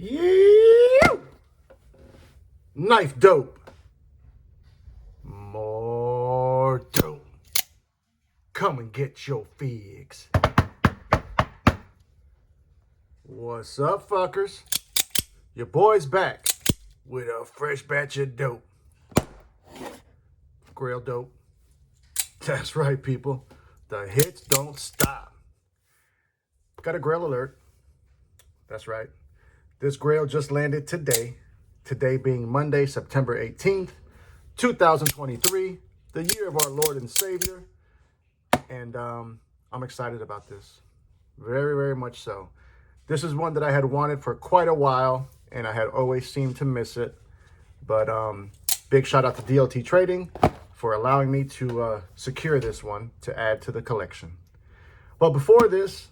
Yeah! Knifedope. More dope. Come and get your figs. What's up, fuckers? Your boy's back with a fresh batch of dope. Grail dope. That's right, people. The hits don't stop. Got a grail alert. That's right. This grail just landed today. Today being Monday, September 18th, 2023, the year of our Lord and Savior. And I'm excited about this. Very, very much so. This is one that I had wanted for quite a while, and I had always seemed to miss it. But big shout out to DLT Trading for allowing me to secure this one to add to the collection. But before this,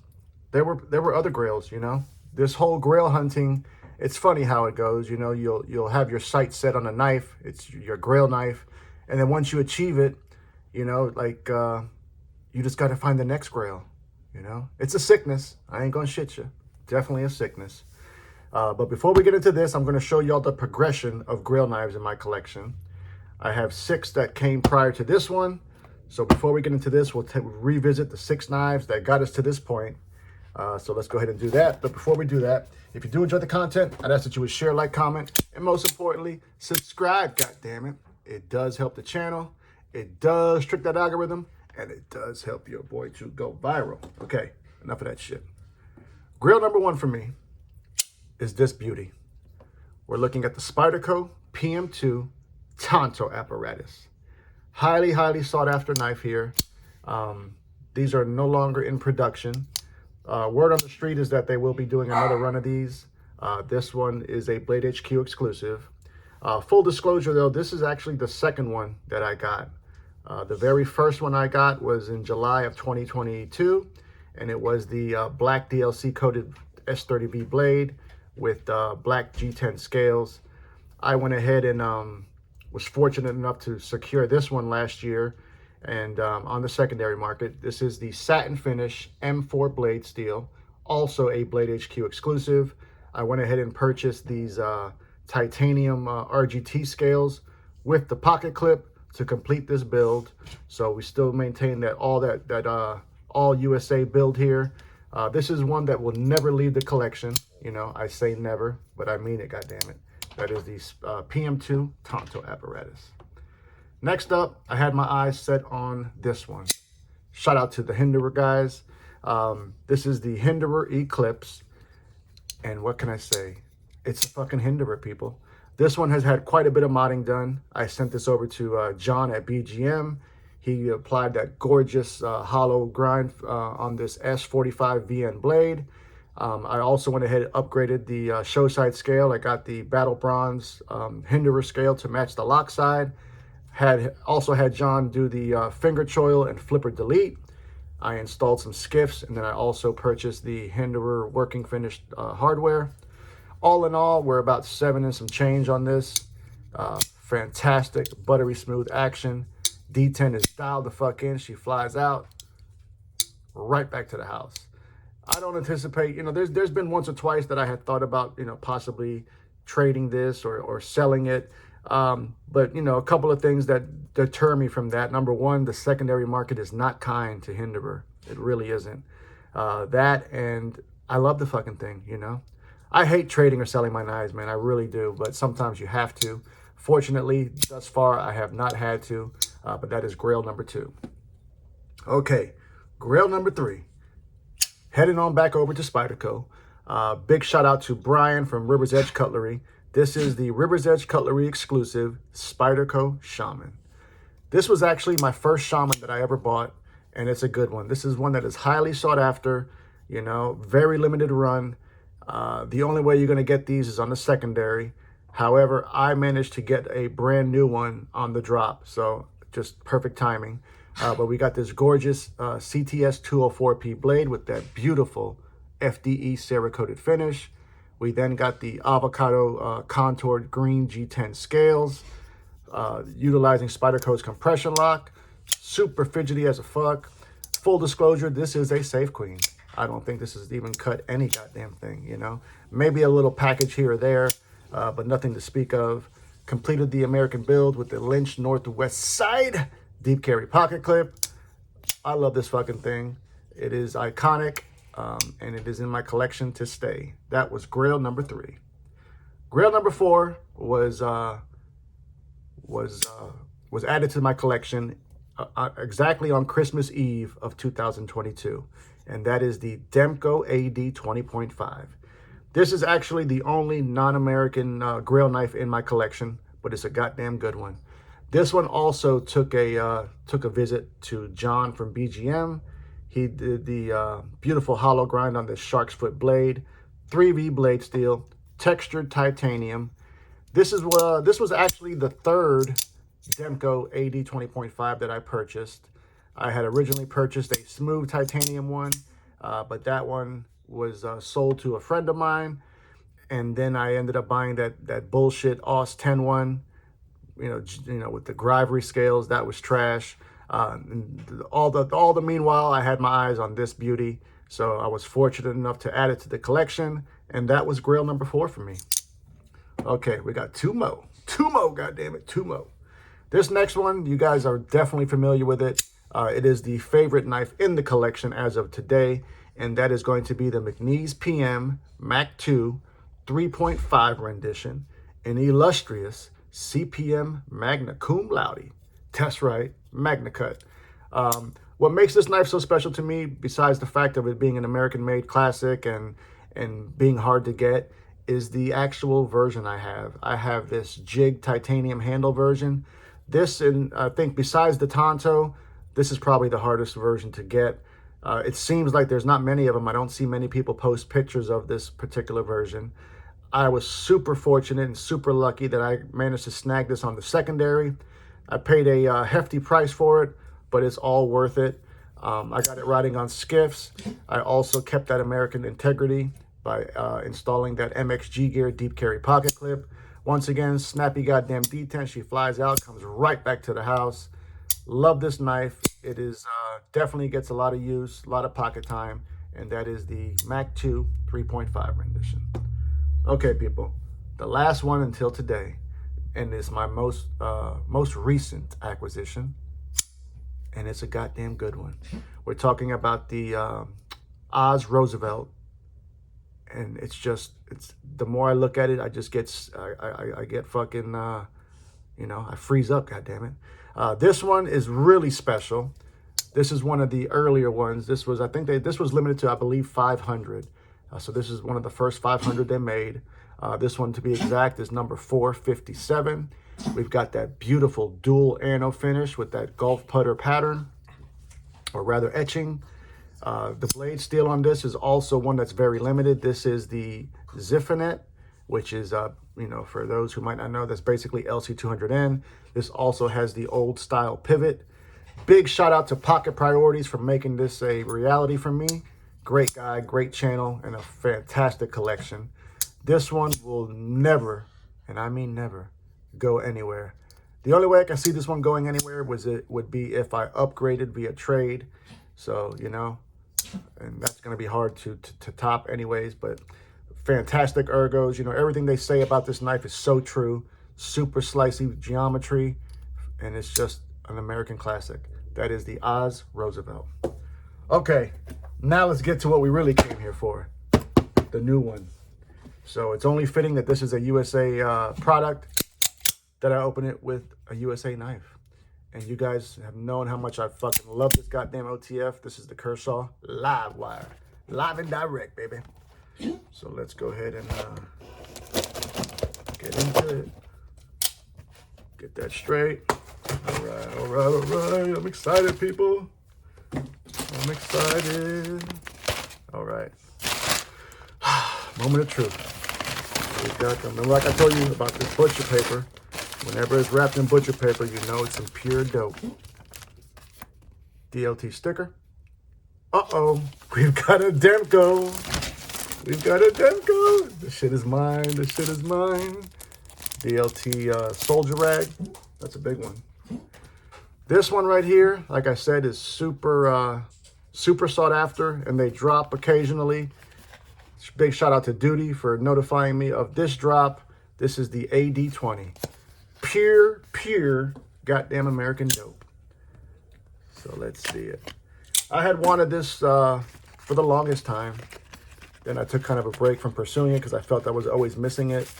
there were other grails, you know. This whole grail hunting, it's funny how it goes. You know, you'll have your sight set on a knife. It's your grail knife. And then once you achieve it, you know, like you just got to find the next grail, you know. It's a sickness. I ain't going to shit you. Definitely a sickness. But before we get into this, I'm going to show y'all the progression of grail knives in my collection. I have 6 that came prior to this one. So before we get into this, we'll revisit the 6 knives that got us to this point. So let's go ahead and do that. But before we do that, if you do enjoy the content, I'd ask that you would share, like, comment, and most importantly, subscribe, goddammit. It does help the channel. It does trick that algorithm. And it does help your boy to go viral. Okay, enough of that shit. Grail number 1 for me is this beauty. We're looking at the Spyderco PM2 Tonto apparatus. Highly, highly sought after knife here. These are no longer in production. Word on the street is that they will be doing another run of these. This one is a Blade HQ exclusive. Full disclosure though, this is actually the second one that I got. The very first one I got was in July of 2022, and it was the black DLC coated S30V blade with black G10 scales. I went ahead and was fortunate enough to secure this one last year. And on the secondary market, this is the satin finish M4 blade steel, also a Blade HQ exclusive. I went ahead and purchased these titanium RGT scales with the pocket clip to complete this build. So we still maintain that all USA build here. This is one that will never leave the collection. You know, I say never, but I mean it, goddammit. That is the PM2 Tonto apparatus. Next up, I had my eyes set on this one. Shout out to the Hinderer guys. This is the Hinderer Eclipse. And what can I say? It's a fucking Hinderer, people. This one has had quite a bit of modding done. I sent this over to John at BGM. He applied that gorgeous hollow grind on this S45 VN blade. I also went ahead and upgraded the show side scale. I got the Battle Bronze Hinderer scale to match the lock side. Also had John do the finger choil and flipper delete. I installed some skiffs, and then I also purchased the Hinderer working finished hardware. All in all, we're about 7 and some change on this. Fantastic, buttery smooth action. D10 is dialed the fuck in. She flies out right back to the house. I don't anticipate, you know, there's been once or twice that I had thought about, you know, possibly trading this or selling it. But, you know, a couple of things that deter me from that. Number one, the secondary market is not kind to Hinderer. It really isn't. That, and I love the fucking thing, you know. I hate trading or selling my knives, man. I really do. But sometimes you have to. Fortunately, thus far, I have not had to. But that is grail number 2. Okay, grail number 3. Heading on back over to Spyderco. Big shout out to Brian from River's Edge Cutlery. This is the River's Edge Cutlery exclusive Spyderco Shaman. This was actually my first Shaman that I ever bought, and it's a good one. This is one that is highly sought after, you know, very limited run. The only way you're going to get these is on the secondary. However, I managed to get a brand new one on the drop, so just perfect timing. But we got this gorgeous CTS 204P blade with that beautiful FDE Cerakoted finish. We then got the avocado contoured green G10 scales, utilizing Spyderco's compression lock. Super fidgety as a fuck. Full disclosure, this is a safe queen. I don't think this has even cut any goddamn thing, you know. Maybe a little package here or there, but nothing to speak of. Completed the American build with the Lynch Northwest Side deep carry pocket clip. I love this fucking thing. It is iconic, and it is in my collection to stay. That was grail number 3. Grail number 4 was added to my collection exactly on Christmas Eve of 2022, and that is the Demko AD20.5. This is actually the only non-American grail knife in my collection, but it's a goddamn good one. This one also took a visit to John from BGM. He did the beautiful hollow grind on this shark's foot blade, 3V blade steel, textured titanium. This was actually the 3rd Demko AD20.5 that I purchased. I had originally purchased a smooth titanium one, but that one was sold to a friend of mine, and then I ended up buying that bullshit AUS 10 one, you know, with the Grivery scales. That was trash. All the meanwhile, I had my eyes on this beauty, so I was fortunate enough to add it to the collection, and that was grail number 4 for me. Okay, we got 2 more. 2 more, goddammit, 2 more. This next one, you guys are definitely familiar with it. It is the favorite knife in the collection as of today, and that is going to be the McNeese PM Mac 2 3.5 rendition, an illustrious CPM Magna Cum Laude. That's right, Magna Cut. What makes this knife so special to me, besides the fact of it being an American-made classic and being hard to get, is the actual version I have. I have this jig titanium handle version. This, and I think besides the Tonto, this is probably the hardest version to get. It seems like there's not many of them. I don't see many people post pictures of this particular version. I was super fortunate and super lucky that I managed to snag this on the secondary. I paid a hefty price for it, but it's all worth it. I got it riding on skiffs. I also kept that American integrity by installing that MXG Gear deep carry pocket clip. Once again, snappy goddamn detent. She flies out, comes right back to the house. Love this knife. It is definitely gets a lot of use, a lot of pocket time, and that is the Mac 2 3.5 rendition. Okay, people, the last one until today, and it's my most recent acquisition, and it's a goddamn good one. We're talking about the Oz Roosevelt, and it's the more I look at it, I just get I get fucking you know, I freeze up. Goddamn it! This one is really special. This is one of the earlier ones. This was, I think this was limited to, I believe, 500. So this is one of the first 500 they made. This one, to be exact, is number 457. We've got that beautiful dual ano finish with that golf putter pattern, or rather etching. The blade steel on this is also one that's very limited. This is the Ziffinet, which is, you know, for those who might not know, that's basically LC200N. This also has the old style pivot. Big shout out to Pocket Priorities for making this a reality for me. Great guy, great channel, and a fantastic collection. This one will never, and I mean never, go anywhere. The only way I can see this one going anywhere would be if I upgraded via trade. So, you know, and that's going to be hard to top anyways, but fantastic ergos. You know, everything they say about this knife is so true. Super slicey geometry, and it's just an American classic. That is the Oz Roosevelt. Okay, now let's get to what we really came here for, the new one. So it's only fitting that this is a USA product, that I open it with a USA knife. And you guys have known how much I fucking love this goddamn OTF. This is the Kershaw Live Wire. Live and direct, baby. So let's go ahead and get into it. Get that straight. All right, all right, all right. I'm excited, people. I'm excited. All right. Moment of truth. We've got them. And like I told you about this butcher paper, whenever it's wrapped in butcher paper, you know it's in pure dope. DLT sticker. Uh-oh. We've got a Demko. We've got a Demko. This shit is mine. This shit is mine. DLT soldier rag. That's a big one. This one right here, like I said, is super super sought after, and they drop occasionally. Big shout out to Duty for notifying me of this drop. This is the AD20. Pure goddamn American dope. So let's see it. I had wanted this for the longest time. Then I took kind of a break from pursuing it because I felt I was always missing it.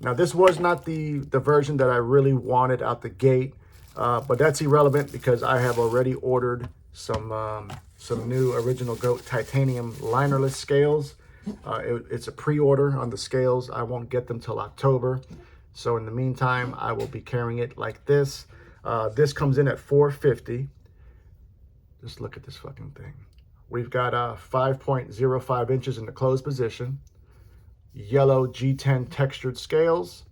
Now, this was not the version that I really wanted out the gate, but that's irrelevant because I have already ordered some new Original Goat titanium linerless scales. It's a pre-order on the scales. I won't get them till October. So in the meantime, I will be carrying it like this. This comes in at $450. Just look at this fucking thing. We've got 5.05 inches in the closed position. Yellow G10 textured scales.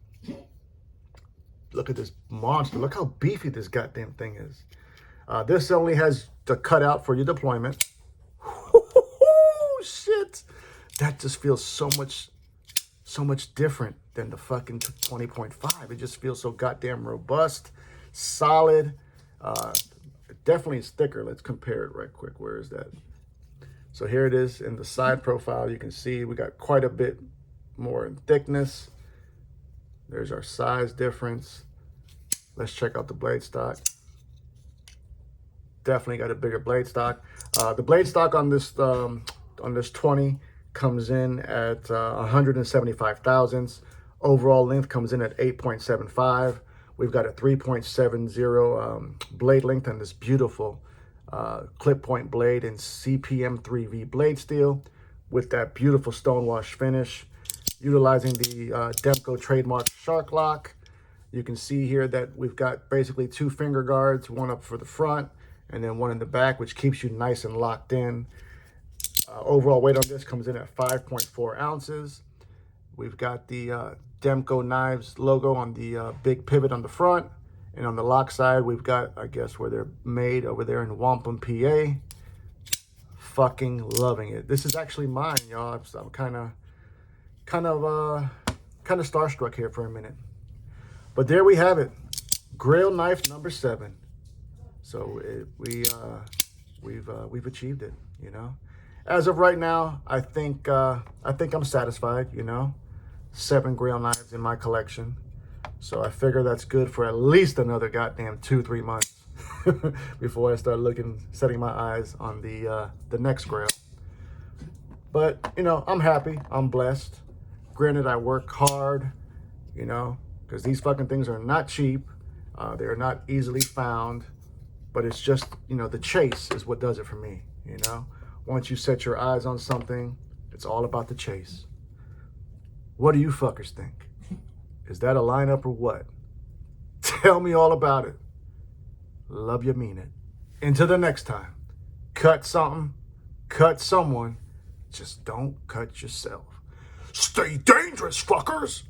Look at this monster. Look how beefy this goddamn thing is. This only has the cutout for your deployment. Shit. That just feels so much different than the fucking 20.5. It just feels so goddamn robust, solid. Definitely is thicker. Let's compare it right quick. Where is that? So here it is in the side profile. You can see we got quite a bit more in thickness. There's our size difference. Let's check out the blade stock. Definitely got a bigger blade stock. The blade stock on this 20 comes in at 175 thousandths. Overall length comes in at 8.75. We've got a 3.70 blade length on this beautiful clip point blade in CPM 3V blade steel with that beautiful stonewash finish. Utilizing the Demko trademark shark lock. You can see here that we've got basically 2 finger guards, one up for the front and then one in the back, which keeps you nice and locked in. Overall weight on this comes in at 5.4 ounces. We've got the Demko Knives logo on the big pivot on the front. And on the lock side, we've got, I guess, where they're made over there in Wampum, PA. Fucking loving it. This is actually mine, y'all. I'm kind of starstruck here for a minute. But there we have it. Grail knife number 7. So we've achieved it, you know. As of right now, I think I'm satisfied, you know. 7 grail knives in my collection. So I figure that's good for at least another goddamn 2-3 months before I start setting my eyes on the next grail. But, you know, I'm happy. I'm blessed. Granted, I work hard, you know, because these fucking things are not cheap. They're not easily found. But it's just, you know, the chase is what does it for me, you know. Once you set your eyes on something, it's all about the chase. What do you fuckers think? Is that a lineup or what? Tell me all about it. Love you, mean it. Until the next time, cut something, cut someone, just don't cut yourself. Stay dangerous, fuckers!